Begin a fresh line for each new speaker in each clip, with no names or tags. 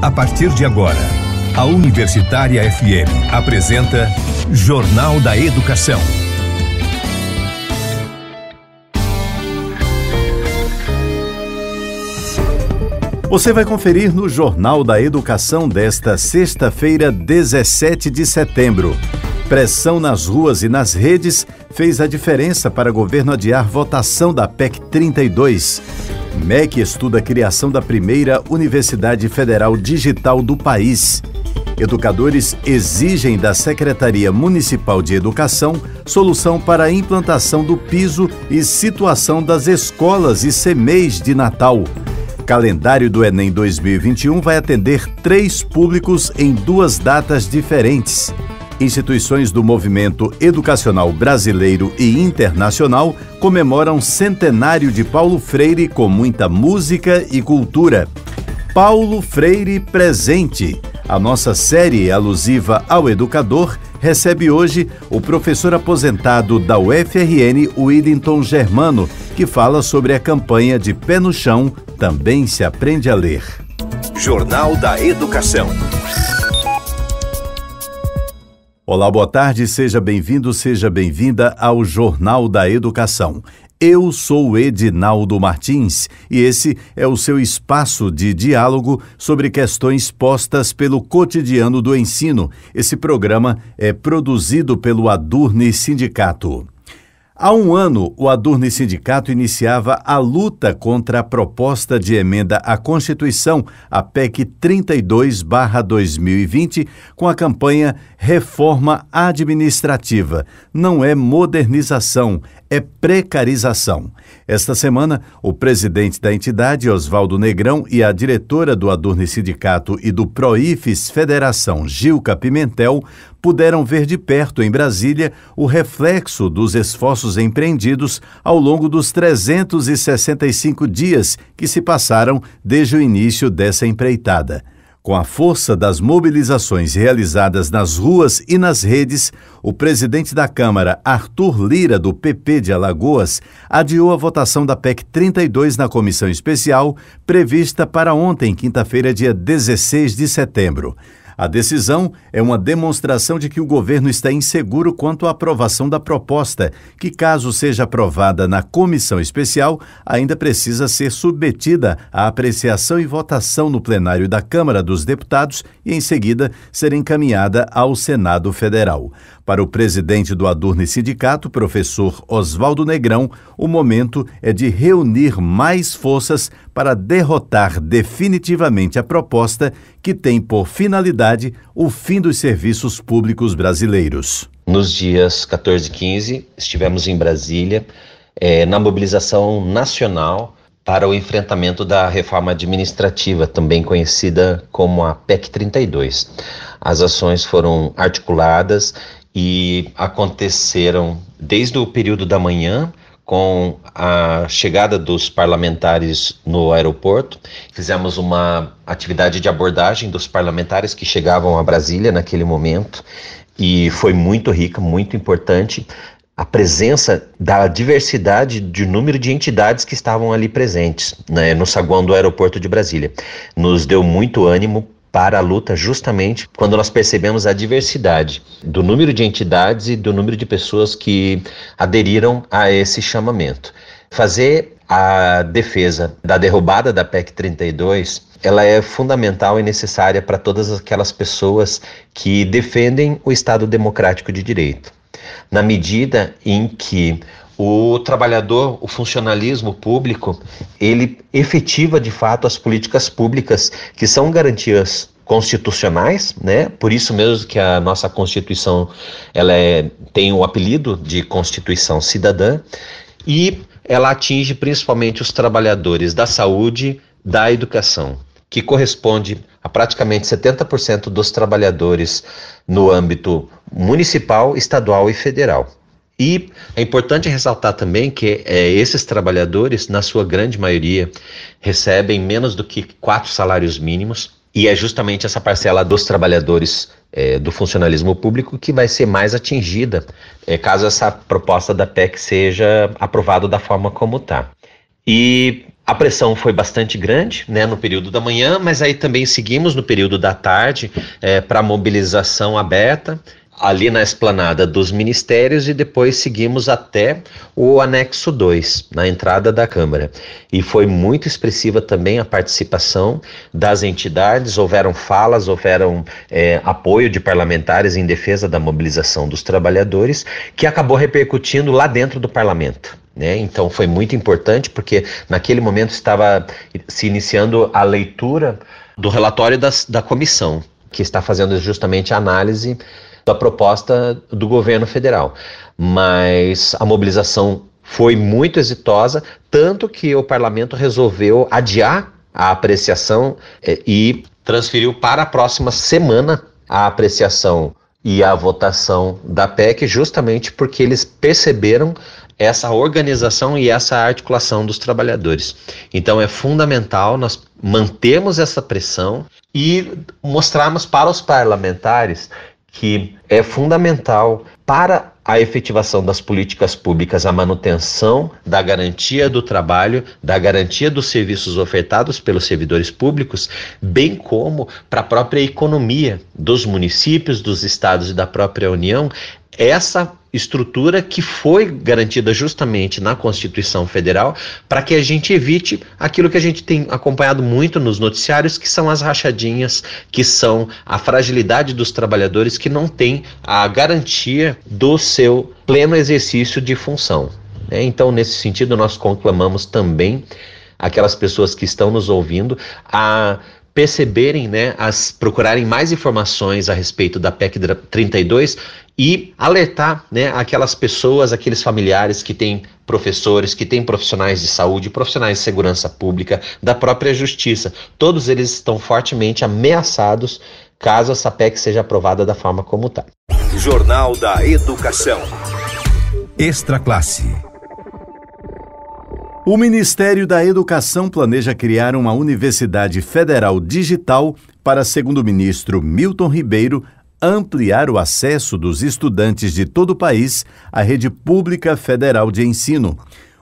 A partir de agora, a Universitária FM apresenta Jornal da Educação.
Você vai conferir no Jornal da Educação desta sexta-feira, 17 de setembro. Pressão nas ruas e nas redes fez a diferença para o governo adiar votação da PEC 32. MEC estuda a criação da primeira Universidade Federal Digital do país. Educadores exigem da Secretaria Municipal de Educação solução para a implantação do piso e situação das escolas e CMEs de Natal. Calendário do Enem 2021 vai atender 3 públicos em 2 datas diferentes. Instituições do movimento educacional brasileiro e internacional comemoram centenário de Paulo Freire com muita música e cultura. Paulo Freire presente. A nossa série alusiva ao educador recebe hoje o professor aposentado da UFRN, Willington Germano, que fala sobre a campanha de Pé no Chão, também se aprende a ler.
Jornal da Educação.
Olá, boa tarde, seja bem-vindo, seja bem-vinda ao Jornal da Educação. Eu sou Edinaldo Martins e esse é o seu espaço de diálogo sobre questões postas pelo cotidiano do ensino. Esse programa é produzido pelo Adurne Sindicato. Há um ano, o Adurne Sindicato iniciava a luta contra a proposta de emenda à Constituição, a PEC 32/2020, com a campanha Reforma Administrativa. Não é modernização, é precarização. Esta semana, o presidente da entidade, Oswaldo Negrão, e a diretora do Adurne Sindicato e do Proifes Federação, Gilca Pimentel, puderam ver de perto em Brasília o reflexo dos esforços empreendidos ao longo dos 365 dias que se passaram desde o início dessa empreitada. Com a força das mobilizações realizadas nas ruas e nas redes, o presidente da Câmara, Arthur Lira, do PP de Alagoas, adiou a votação da PEC 32 na comissão especial, prevista para ontem, quinta-feira, dia 16 de setembro. A decisão é uma demonstração de que o governo está inseguro quanto à aprovação da proposta, que, caso seja aprovada na comissão especial, ainda precisa ser submetida à apreciação e votação no plenário da Câmara dos Deputados e, em seguida, ser encaminhada ao Senado Federal. Para o presidente do Adurne Sindicato, professor Oswaldo Negrão, o momento é de reunir mais forças para derrotar definitivamente a proposta que tem por finalidade o fim dos serviços públicos brasileiros.
Nos dias 14 e 15, estivemos em Brasília, na mobilização nacional para o enfrentamento da reforma administrativa, também conhecida como a PEC 32. As ações foram articuladas e aconteceram desde o período da manhã, com a chegada dos parlamentares no aeroporto. Fizemos uma atividade de abordagem dos parlamentares que chegavam a Brasília naquele momento e foi muito rica, muito importante a presença da diversidade de número de entidades que estavam ali presentes, né, no saguão do aeroporto de Brasília. Nos deu muito ânimo para a luta, justamente quando nós percebemos a diversidade do número de entidades e do número de pessoas que aderiram a esse chamamento. Fazer a defesa da derrubada da PEC 32, ela é fundamental e necessária para todas aquelas pessoas que defendem o Estado democrático de direito. Na medida em que o trabalhador, o funcionalismo público, ele efetiva de fato as políticas públicas que são garantias constitucionais, né? Por isso mesmo que a nossa Constituição tem o apelido de Constituição Cidadã, e ela atinge principalmente os trabalhadores da saúde, da educação, que corresponde a praticamente 70% dos trabalhadores no âmbito municipal, estadual e federal. E é importante ressaltar também que esses trabalhadores, na sua grande maioria, recebem menos do que 4 salários mínimos, e é justamente essa parcela dos trabalhadores do funcionalismo público que vai ser mais atingida caso essa proposta da PEC seja aprovada da forma como está. E A pressão foi bastante grande, né, no período da manhã, mas aí também seguimos no período da tarde para mobilização aberta, ali na esplanada dos ministérios, e depois seguimos até o anexo 2, na entrada da Câmara. E foi muito expressiva também a participação das entidades, houveram falas, houveram apoio de parlamentares em defesa da mobilização dos trabalhadores, que acabou repercutindo lá dentro do parlamento. Então foi muito importante, porque naquele momento estava se iniciando a leitura do relatório da comissão, que está fazendo justamente a análise da proposta do governo federal. Mas a mobilização foi muito exitosa, tanto que o parlamento resolveu adiar a apreciação e transferiu para a próxima semana a apreciação e a votação da PEC, justamente porque eles perceberam essa organização e essa articulação dos trabalhadores. Então é fundamental nós mantermos essa pressão e mostrarmos para os parlamentares que é fundamental para a efetivação das políticas públicas a manutenção da garantia do trabalho, da garantia dos serviços ofertados pelos servidores públicos, bem como para a própria economia dos municípios, dos estados e da própria União, essa estrutura que foi garantida justamente na Constituição Federal, para que a gente evite aquilo que a gente tem acompanhado muito nos noticiários, que são as rachadinhas, que são a fragilidade dos trabalhadores que não têm a garantia do seu pleno exercício de função. Então, nesse sentido, nós conclamamos também aquelas pessoas que estão nos ouvindo a perceberem, procurarem mais informações a respeito da PEC 32 e alertar, aquelas pessoas, aqueles familiares que têm professores, que têm profissionais de saúde, profissionais de segurança pública, da própria justiça. Todos eles estão fortemente ameaçados caso essa PEC seja aprovada da forma como está.
Jornal da Educação. Extra Classe.
O Ministério da Educação planeja criar uma universidade federal digital para, segundo o ministro Milton Ribeiro, ampliar o acesso dos estudantes de todo o país à rede pública federal de ensino.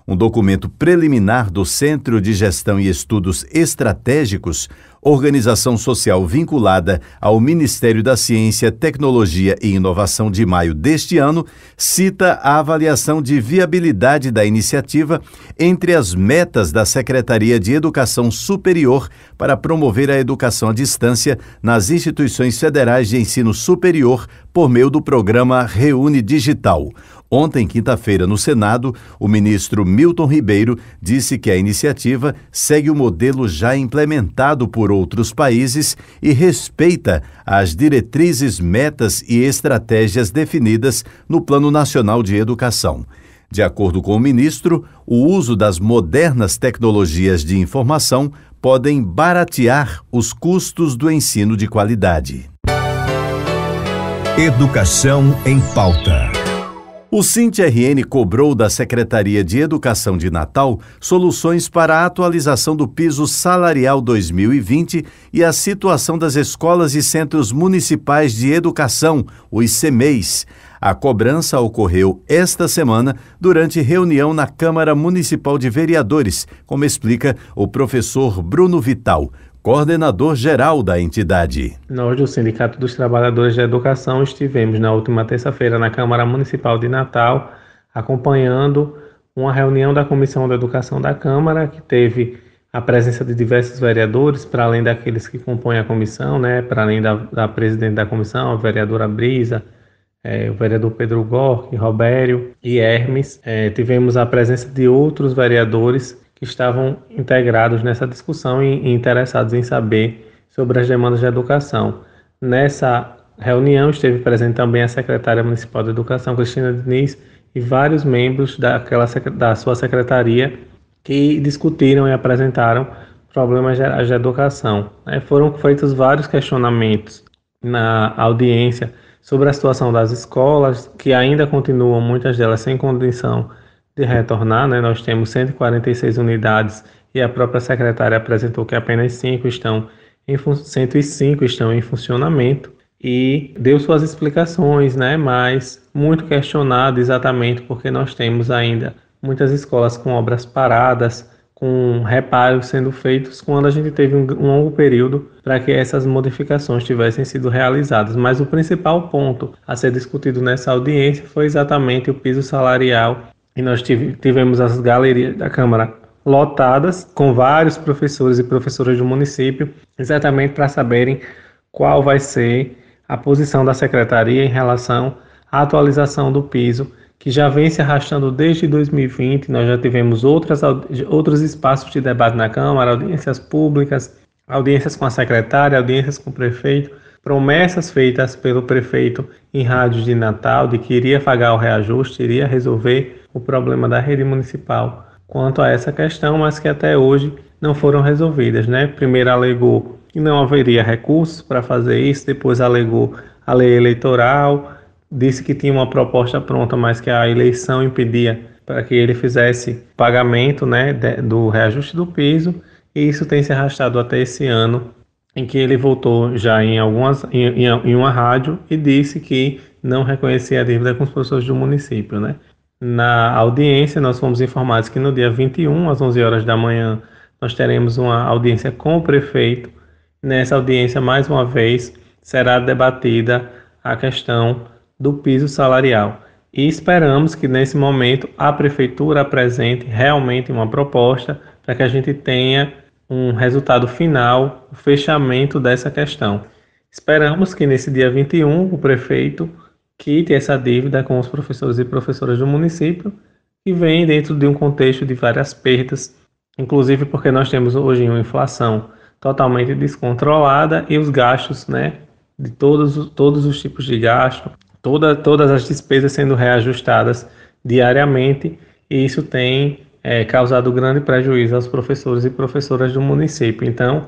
Um documento preliminar do Centro de Gestão e Estudos Estratégicos, organização social vinculada ao Ministério da Ciência, Tecnologia e Inovação de maio deste ano, cita a avaliação de viabilidade da iniciativa entre as metas da Secretaria de Educação Superior para promover a educação à distância nas instituições federais de ensino superior por meio do programa Reúne Digital. Ontem, quinta-feira, no Senado, o ministro Milton Ribeiro disse que a iniciativa segue o modelo já implementado por outros países e respeita as diretrizes, metas e estratégias definidas no Plano Nacional de Educação. De acordo com o ministro, o uso das modernas tecnologias de informação podem baratear os custos do ensino de qualidade.
Educação em pauta.
O SINT-RN cobrou da Secretaria de Educação de Natal soluções para a atualização do piso salarial 2020 e a situação das escolas e centros municipais de educação, os CEMEIs. A cobrança ocorreu esta semana durante reunião na Câmara Municipal de Vereadores, como explica o professor Bruno Vital, coordenador-geral da entidade.
Nós, do Sindicato dos Trabalhadores da Educação, estivemos na última terça-feira na Câmara Municipal de Natal, acompanhando uma reunião da Comissão da Educação da Câmara, que teve a presença de diversos vereadores, para além daqueles que compõem a comissão, para além da presidente da comissão, a vereadora Brisa, o vereador Pedro Gork, Robério e Hermes. Tivemos a presença de outros vereadores que estavam integrados nessa discussão e interessados em saber sobre as demandas de educação. Nessa reunião esteve presente também a secretária municipal de Educação, Cristina Diniz, e vários membros da sua secretaria que discutiram e apresentaram problemas de educação. Foram feitos vários questionamentos na audiência sobre a situação das escolas, que ainda continuam, muitas delas, sem condição de retornar. Nós temos 146 unidades e a própria secretária apresentou que apenas 105 estão em funcionamento e deu suas explicações, mas muito questionado exatamente porque nós temos ainda muitas escolas com obras paradas, com reparos sendo feitos quando a gente teve um longo período para que essas modificações tivessem sido realizadas. Mas o principal ponto a ser discutido nessa audiência foi exatamente o piso salarial, e nós tivemos as galerias da Câmara lotadas com vários professores e professoras do município, exatamente para saberem qual vai ser a posição da Secretaria em relação à atualização do piso, que já vem se arrastando desde 2020. Nós já tivemos outros espaços de debate na Câmara, audiências públicas, audiências com a secretária, audiências com o prefeito, promessas feitas pelo prefeito em rádios de Natal de que iria pagar o reajuste, iria resolver o problema da rede municipal quanto a essa questão, mas que até hoje não foram resolvidas, né? Primeiro alegou que não haveria recursos para fazer isso, depois alegou a lei eleitoral, disse que tinha uma proposta pronta, mas que a eleição impedia para que ele fizesse pagamento, né, do reajuste do piso, e isso tem se arrastado até esse ano, em que ele voltou já em uma rádio e disse que não reconhecia a dívida com os professores do município, né? Na audiência, nós fomos informados que no dia 21, às 11 horas da manhã, nós teremos uma audiência com o prefeito. Nessa audiência, mais uma vez, será debatida a questão do piso salarial. E esperamos que, nesse momento, a Prefeitura apresente realmente uma proposta para que a gente tenha um resultado final, o fechamento dessa questão. Esperamos que, nesse dia 21, o prefeito quite essa dívida com os professores e professoras do município, que vem dentro de um contexto de várias perdas, inclusive porque nós temos hoje uma inflação totalmente descontrolada e os gastos, né, de todos os tipos de gasto, todas as despesas sendo reajustadas diariamente, e isso tem causado grande prejuízo aos professores e professoras do município. Então,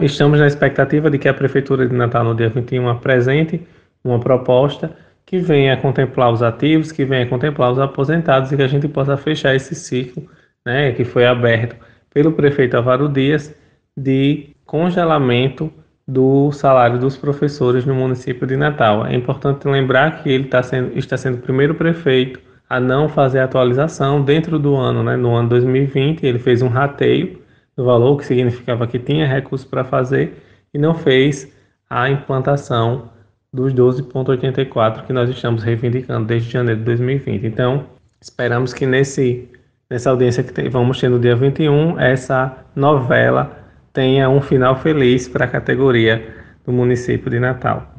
estamos na expectativa de que a Prefeitura de Natal, no dia 21, apresente uma proposta que venha contemplar os ativos, que venha contemplar os aposentados, e que a gente possa fechar esse ciclo, né, que foi aberto pelo prefeito Álvaro Dias, de congelamento do salário dos professores no município de Natal. É importante lembrar que ele está sendo o primeiro prefeito a não fazer a atualização dentro do ano, né? No ano 2020, ele fez um rateio do valor, que significava que tinha recursos para fazer, e não fez a implantação dos 12,84 que nós estamos reivindicando desde janeiro de 2020. Então, esperamos que nessa audiência que vamos ter no dia 21, essa novela tenha um final feliz para a categoria do município de Natal.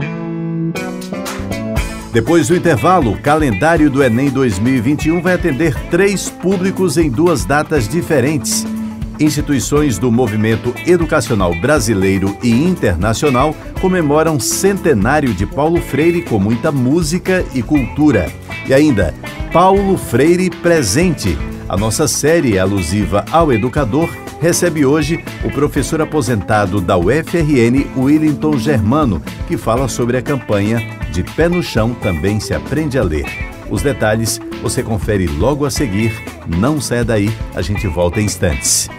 Depois do intervalo, o calendário do Enem 2021 vai atender 3 públicos em 2 datas diferentes. Instituições do movimento educacional brasileiro e internacional comemoram centenário de Paulo Freire com muita música e cultura. E ainda, Paulo Freire Presente. A nossa série alusiva ao educador recebe hoje o professor aposentado da UFRN, Willington Germano, que fala sobre a campanha De Pé no Chão Também Se Aprende a Ler. Os detalhes você confere logo a seguir. Não saia daí, a gente volta em instantes.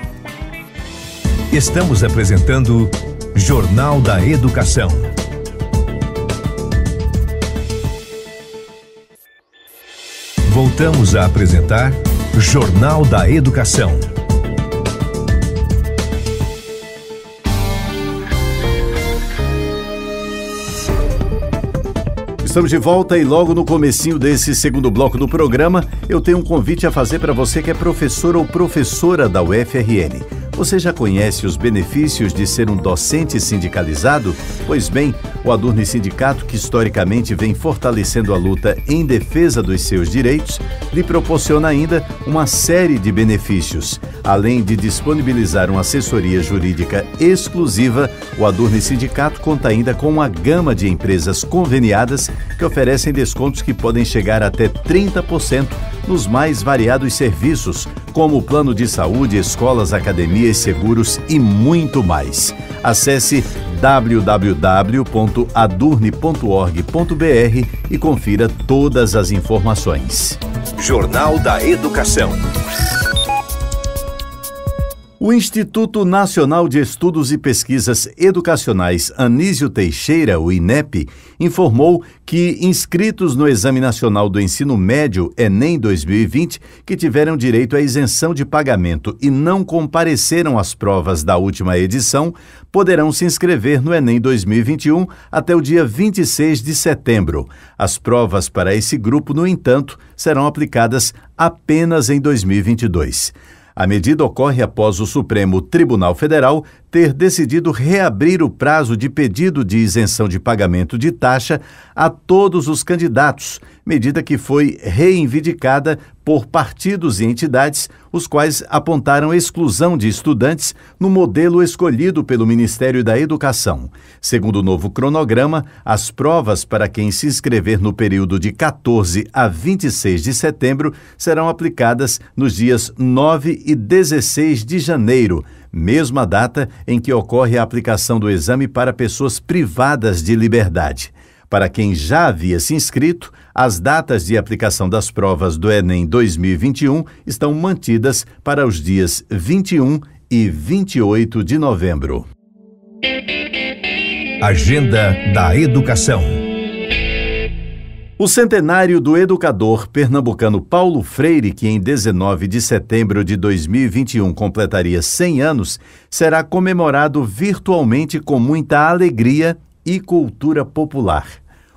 Estamos apresentando Jornal da Educação. Voltamos a apresentar Jornal da Educação.
Estamos de volta e logo no comecinho desse segundo bloco do programa, eu tenho um convite a fazer para você que é professor ou professora da UFRN. Você já conhece os benefícios de ser um docente sindicalizado? Pois bem, o Adurne Sindicato, que historicamente vem fortalecendo a luta em defesa dos seus direitos, lhe proporciona ainda uma série de benefícios. Além de disponibilizar uma assessoria jurídica exclusiva, o Adurne Sindicato conta ainda com uma gama de empresas conveniadas que oferecem descontos que podem chegar até 30% nos mais variados serviços, como plano de saúde, escolas, academias, seguros e muito mais. Acesse www.adurne.org.br e confira todas as informações.
Jornal da Educação.
O Instituto Nacional de Estudos e Pesquisas Educacionais Anísio Teixeira, o INEP, informou que inscritos no Exame Nacional do Ensino Médio, Enem 2020, que tiveram direito à isenção de pagamento e não compareceram às provas da última edição, poderão se inscrever no Enem 2021 até o dia 26 de setembro. As provas para esse grupo, no entanto, serão aplicadas apenas em 2022. A medida ocorre após o Supremo Tribunal Federal ter decidido reabrir o prazo de pedido de isenção de pagamento de taxa a todos os candidatos, medida que foi reivindicada por partidos e entidades, os quais apontaram exclusão de estudantes no modelo escolhido pelo Ministério da Educação. Segundo o novo cronograma, as provas para quem se inscrever no período de 14 a 26 de setembro serão aplicadas nos dias 9 e 16 de janeiro, mesma data em que ocorre a aplicação do exame para pessoas privadas de liberdade. Para quem já havia se inscrito, as datas de aplicação das provas do Enem 2021 estão mantidas para os dias 21 e 28 de novembro.
Agenda da Educação.
O centenário do educador pernambucano Paulo Freire, que em 19 de setembro de 2021 completaria 100 anos, será comemorado virtualmente com muita alegria e cultura popular.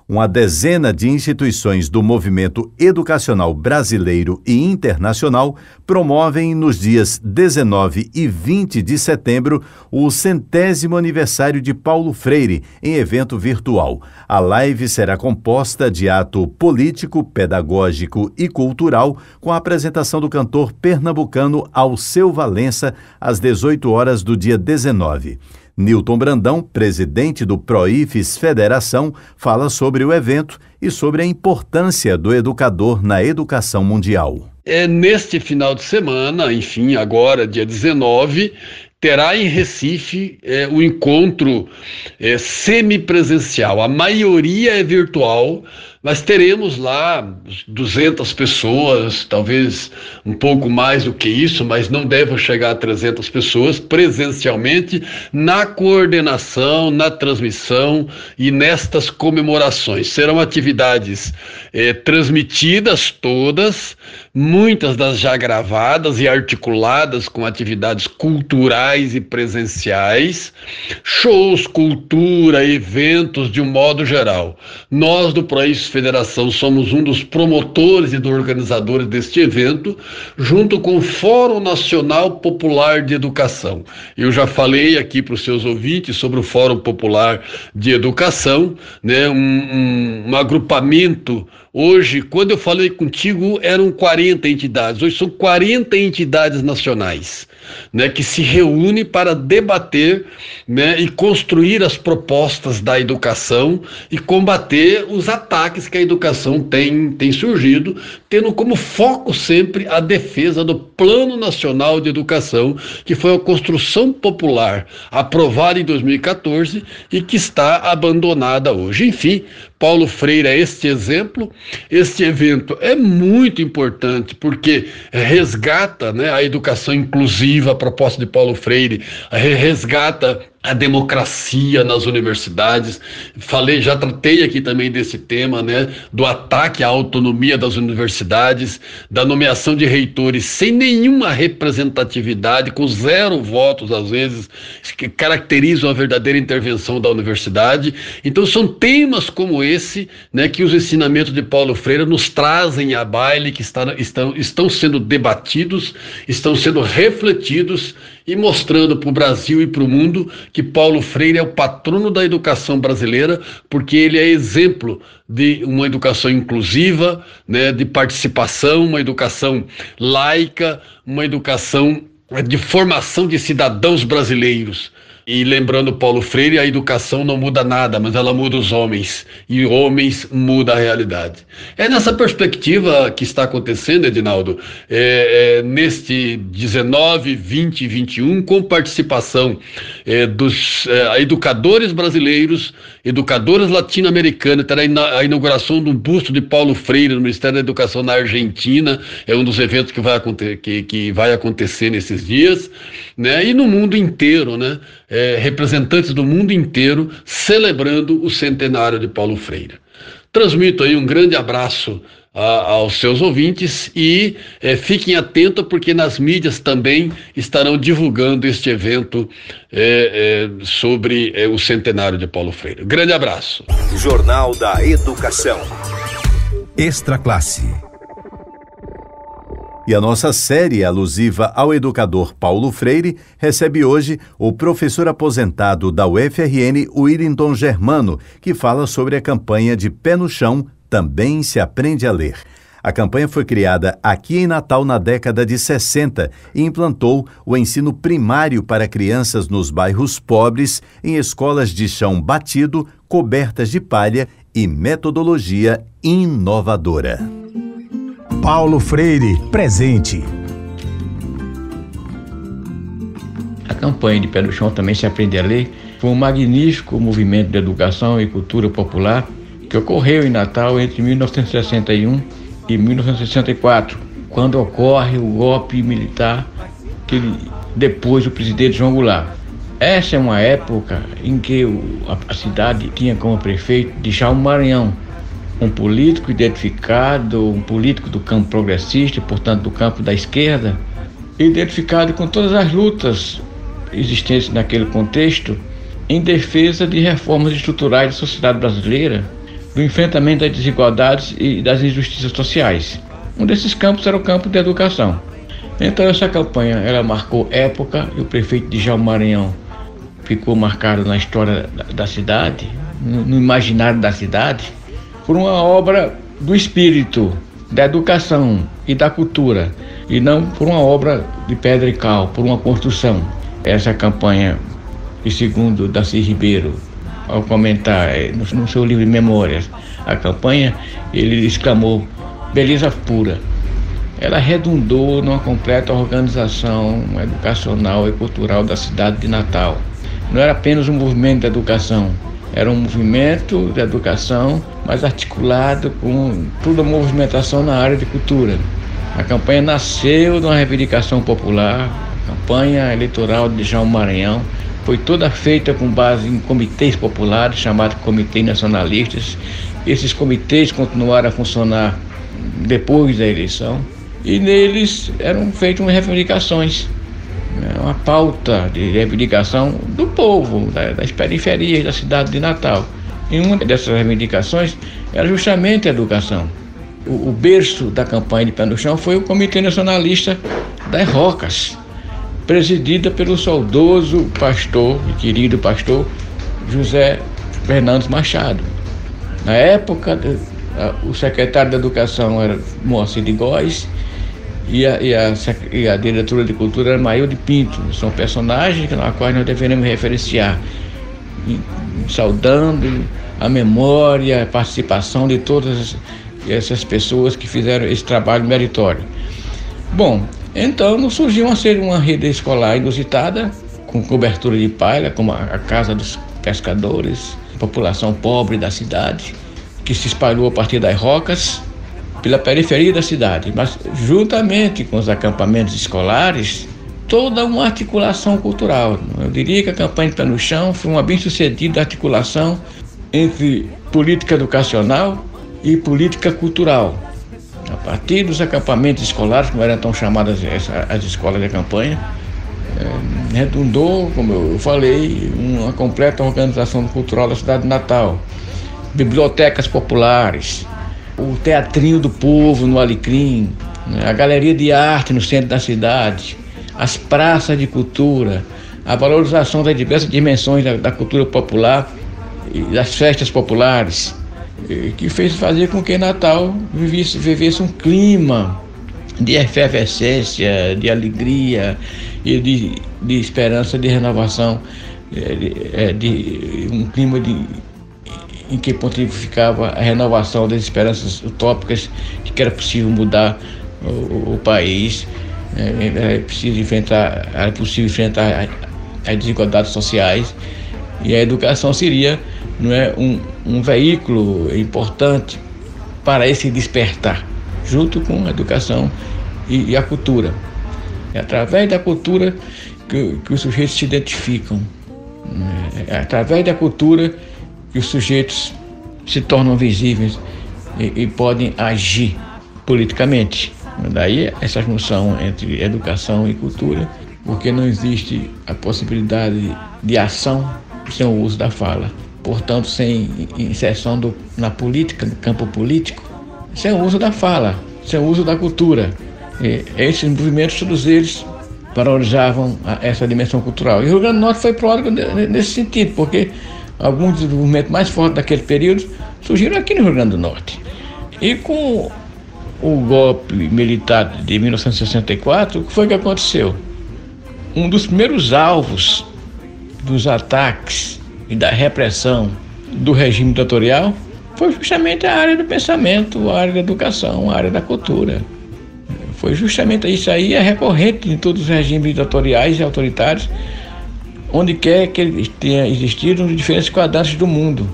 Uma dezena de instituições do movimento educacional brasileiro e internacional promovem nos dias 19 e 20 de setembro o 100º aniversário de Paulo Freire em evento virtual. A live será composta de ato político, pedagógico e cultural com a apresentação do cantor pernambucano Alceu Valença às 18 horas do dia 19. Nilton Brandão, presidente do Proifes Federação, fala sobre o evento e sobre a importância do educador na educação mundial.
Neste final de semana, enfim, agora, dia 19, terá em Recife o encontro semipresencial. A maioria é virtual, mas teremos lá 200 pessoas, talvez um pouco mais do que isso, mas não deve chegar a 300 pessoas presencialmente na coordenação, na transmissão e nestas comemorações. Serão atividades transmitidas todas, muitas das já gravadas e articuladas com atividades culturais e presenciais, shows, cultura, eventos de um modo geral. Nós do Proifes Federação somos um dos promotores e dos organizadores deste evento, junto com o Fórum Nacional Popular de Educação. Eu já falei aqui para os seus ouvintes sobre o Fórum Popular de Educação, né, um agrupamento. Hoje, quando eu falei contigo, eram 40 entidades. Hoje são 40 entidades nacionais, né, que se reúnem para debater, né, e construir as propostas da educação e combater os ataques que a educação tem surgido, tendo como foco sempre a defesa do Plano Nacional de Educação, que foi a construção popular aprovada em 2014 e que está abandonada hoje. Enfim, Paulo Freire é este exemplo. Este evento é muito importante porque resgata, né, a educação inclusiva, a proposta de Paulo Freire, resgata a democracia nas universidades. Já tratei aqui também desse tema, né, do ataque à autonomia das universidades, da nomeação de reitores sem nenhuma representatividade, com 0 votos às vezes, que caracterizam a verdadeira intervenção da universidade. Então são temas como esse, né, que os ensinamentos de Paulo Freire nos trazem à baile, que estão sendo debatidos, estão sendo refletidos e mostrando para o Brasil e para o mundo que Paulo Freire é o patrono da educação brasileira, porque ele é exemplo de uma educação inclusiva, né, de participação, uma educação laica, uma educação de formação de cidadãos brasileiros. E lembrando Paulo Freire, a educação não muda nada, mas ela muda os homens, e homens muda a realidade. É nessa perspectiva que está acontecendo, Edinaldo, neste 19, 20 e 21, com participação dos educadores brasileiros, educadores latino-americanos. Terá a inauguração de um busto de Paulo Freire no Ministério da Educação na Argentina, é um dos eventos que vai acontecer nesses dias, né? E no mundo inteiro, né? Representantes do mundo inteiro celebrando o centenário de Paulo Freire. Transmito aí um grande abraço aos seus ouvintes e fiquem atentos, porque nas mídias também estarão divulgando este evento sobre o centenário de Paulo Freire. Grande abraço.
Jornal da Educação. Extra Classe.
E a nossa série alusiva ao educador Paulo Freire recebe hoje o professor aposentado da UFRN, Willington Germano, que fala sobre a campanha de Pé no Chão, Também se Aprende a Ler. A campanha foi criada aqui em Natal na década de 60 e implantou o ensino primário para crianças nos bairros pobres em escolas de chão batido, cobertas de palha e metodologia inovadora.
Paulo Freire, presente.
A campanha de Pé no Chão, Também se Aprende a Ler, foi um magnífico movimento de educação e cultura popular que ocorreu em Natal entre 1961 e 1964, quando ocorre o golpe militar que depôs o presidente João Goulart. Essa é uma época em que a cidade tinha como prefeito Djalma Maranhão, um político identificado, um político do campo progressista, portanto do campo da esquerda, identificado com todas as lutas existentes naquele contexto em defesa de reformas estruturais da sociedade brasileira, do enfrentamento das desigualdades e das injustiças sociais. Um desses campos era o campo da educação. Então essa campanha, ela marcou época, e o prefeito Djalma Maranhão ficou marcado na história da cidade, no imaginário da cidade, por uma obra do espírito, da educação e da cultura, e não por uma obra de pedra e cal, por uma construção. Essa campanha, e segundo Darcy Ribeiro, ao comentar no seu livro de memórias, a campanha, ele exclamou: beleza pura. Ela redundou numa completa organização educacional e cultural da cidade de Natal. Não era apenas um movimento de educação, era um movimento de educação, mas articulado com toda a movimentação na área de cultura. A campanha nasceu de uma reivindicação popular, a campanha eleitoral de Djalma Maranhão foi toda feita com base em comitês populares, chamados comitês nacionalistas. Esses comitês continuaram a funcionar depois da eleição, e neles eram feitas reivindicações, uma pauta de reivindicação do povo, das periferias da cidade de Natal. E uma dessas reivindicações era justamente a educação. O berço da campanha de Pé no Chão foi o Comitê Nacionalista das Rocas, presidida pelo saudoso pastor e querido pastor José Fernandes Machado. Na época, o secretário da Educação era Moacir de Góes, e a diretora de cultura era Maílde Pinto. São personagens a quais nós deveremos referenciar, saudando a memória, a participação de todas essas pessoas que fizeram esse trabalho meritório. Bom, então surgiu uma rede escolar inusitada, com cobertura de palha, como a Casa dos Pescadores, população pobre da cidade, que se espalhou a partir das rocas, pela periferia da cidade, mas juntamente com os acampamentos escolares, toda uma articulação cultural. Eu diria que a campanha de Pé no Chão foi uma bem-sucedida articulação entre política educacional e política cultural. A partir dos acampamentos escolares, como eram tão chamadas as escolas de campanha, redundou, como eu falei, uma completa organização cultural da cidade de Natal. Bibliotecas populares, o Teatrinho do Povo no Alecrim, a Galeria de Arte no centro da cidade, as praças de cultura, a valorização das diversas dimensões da cultura popular e das festas populares, que fez fazer com que Natal vivesse um clima de efervescência, de alegria e de esperança, de renovação, de um clima em que pontificava a renovação das esperanças utópicas de que era possível mudar o país, era possível enfrentar as desigualdades sociais, e a educação seria, não é, um veículo importante para esse despertar, junto com a educação e a cultura. É através da cultura que os sujeitos se identificam, é através da cultura que os sujeitos se tornam visíveis e podem agir politicamente. Daí essa junção entre educação e cultura, porque não existe a possibilidade de ação sem o uso da fala. Portanto, sem inserção na política, no campo político, sem o uso da fala, sem o uso da cultura. E esses movimentos, todos eles, valorizavam essa dimensão cultural. E o Rio Grande do Norte foi pródigo nesse sentido, porque alguns dos movimentos mais fortes daquele período surgiram aqui no Rio Grande do Norte. E com o golpe militar de 1964, o que foi que aconteceu? Um dos primeiros alvos dos ataques e da repressão do regime ditatorial foi justamente a área do pensamento, a área da educação, a área da cultura. Foi justamente isso aí, é recorrente em todos os regimes ditatoriais e autoritários, onde quer que ele tenha existido nos diferentes quadrantes do mundo.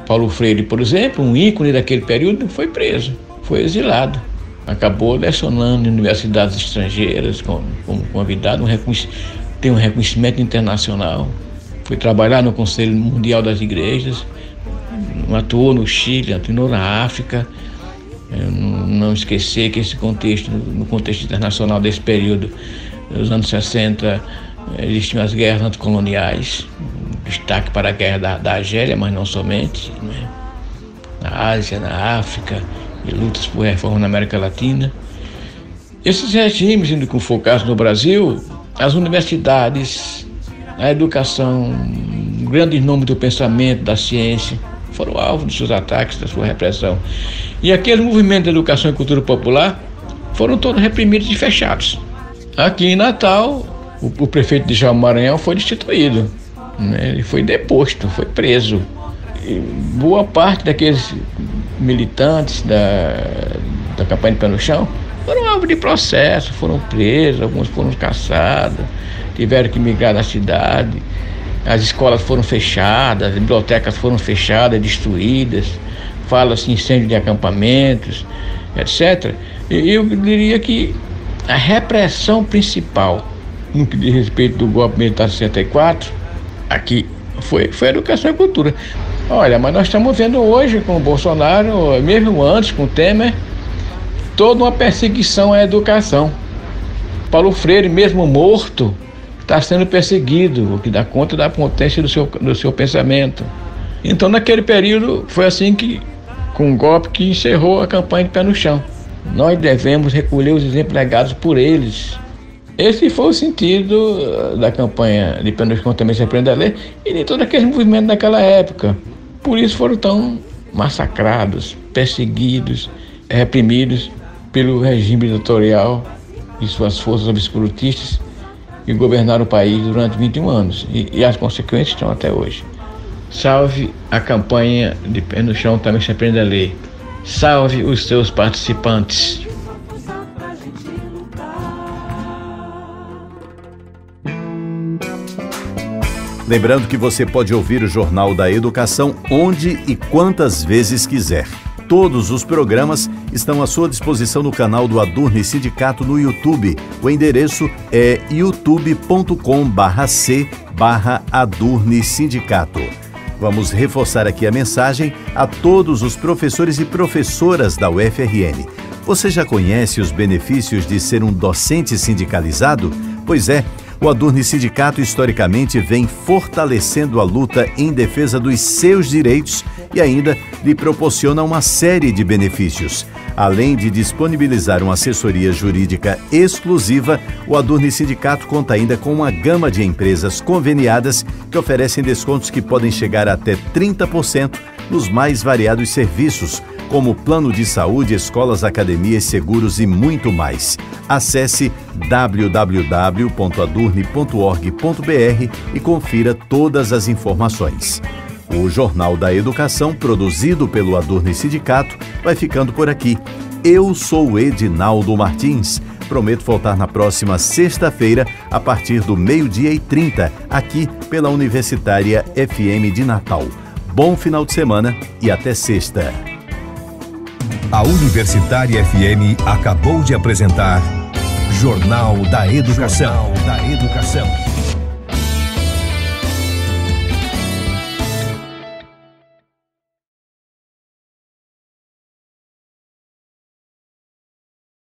Paulo Freire, por exemplo, um ícone daquele período, foi preso, foi exilado. Acabou lecionando em universidades estrangeiras, como convidado, tem um reconhecimento internacional. Foi trabalhar no Conselho Mundial das Igrejas, atuou no Chile, atuou na África. Não esquecer que esse contexto, no contexto internacional desse período, nos anos 60, existiam as guerras anticoloniais, destaque para a guerra da Argélia, mas não somente, né? Na Ásia, na África, e lutas por reforma na América Latina. Esses regimes, indo com focados no Brasil, as universidades, a educação, grandes nomes do pensamento, da ciência, foram alvo dos seus ataques, da sua repressão. E aqueles movimentos de educação e cultura popular foram todos reprimidos e fechados. Aqui em Natal, o prefeito de Djalma Maranhão foi destituído, né? Ele foi deposto, foi preso. E boa parte daqueles militantes da campanha de Pé no Chão foram alvo de processo, foram presos, alguns foram caçados, tiveram que migrar da cidade, as escolas foram fechadas, as bibliotecas foram fechadas, destruídas, fala-se incêndio de acampamentos, etc. E eu diria que a repressão principal no que diz respeito do golpe militar de 64, aqui foi a educação e cultura. Olha, mas nós estamos vendo hoje com o Bolsonaro, mesmo antes com o Temer, toda uma perseguição à educação. Paulo Freire, mesmo morto, está sendo perseguido, o que dá conta da potência do seu pensamento. Então, naquele período, foi assim que, com um golpe que encerrou a campanha de Pé no Chão. Nós devemos recolher os exemplos legados por eles. Esse foi o sentido da campanha de Pé no Chão, também se aprende a ler, e de todo aquele movimento naquela época. Por isso foram tão massacrados, perseguidos, reprimidos pelo regime ditatorial e suas forças obscurantistas que governaram o país durante 21 anos. E as consequências estão até hoje. Salve a campanha de Pé no Chão, também se aprende a ler. Salve os seus participantes.
Lembrando que você pode ouvir o Jornal da Educação onde e quantas vezes quiser. Todos os programas estão à sua disposição no canal do Adurni Sindicato no YouTube. O endereço é youtube.com/c/Adurni Sindicato. Vamos reforçar aqui a mensagem a todos os professores e professoras da UFRN. Você já conhece os benefícios de ser um docente sindicalizado? Pois é. O Adurni Sindicato historicamente vem fortalecendo a luta em defesa dos seus direitos e ainda lhe proporciona uma série de benefícios. Além de disponibilizar uma assessoria jurídica exclusiva, o Adurni Sindicato conta ainda com uma gama de empresas conveniadas que oferecem descontos que podem chegar até 30% nos mais variados serviços, como plano de saúde, escolas, academias, seguros e muito mais. Acesse www.adurne.org.br e confira todas as informações. O Jornal da Educação, produzido pelo Adurne Sindicato, vai ficando por aqui. Eu sou Edinaldo Martins. Prometo voltar na próxima sexta-feira, a partir do 12h30, aqui pela Universitária FM de Natal. Bom final de semana e até sexta.
A Universitária FM acabou de apresentar Jornal da Educação. Jornal da Educação.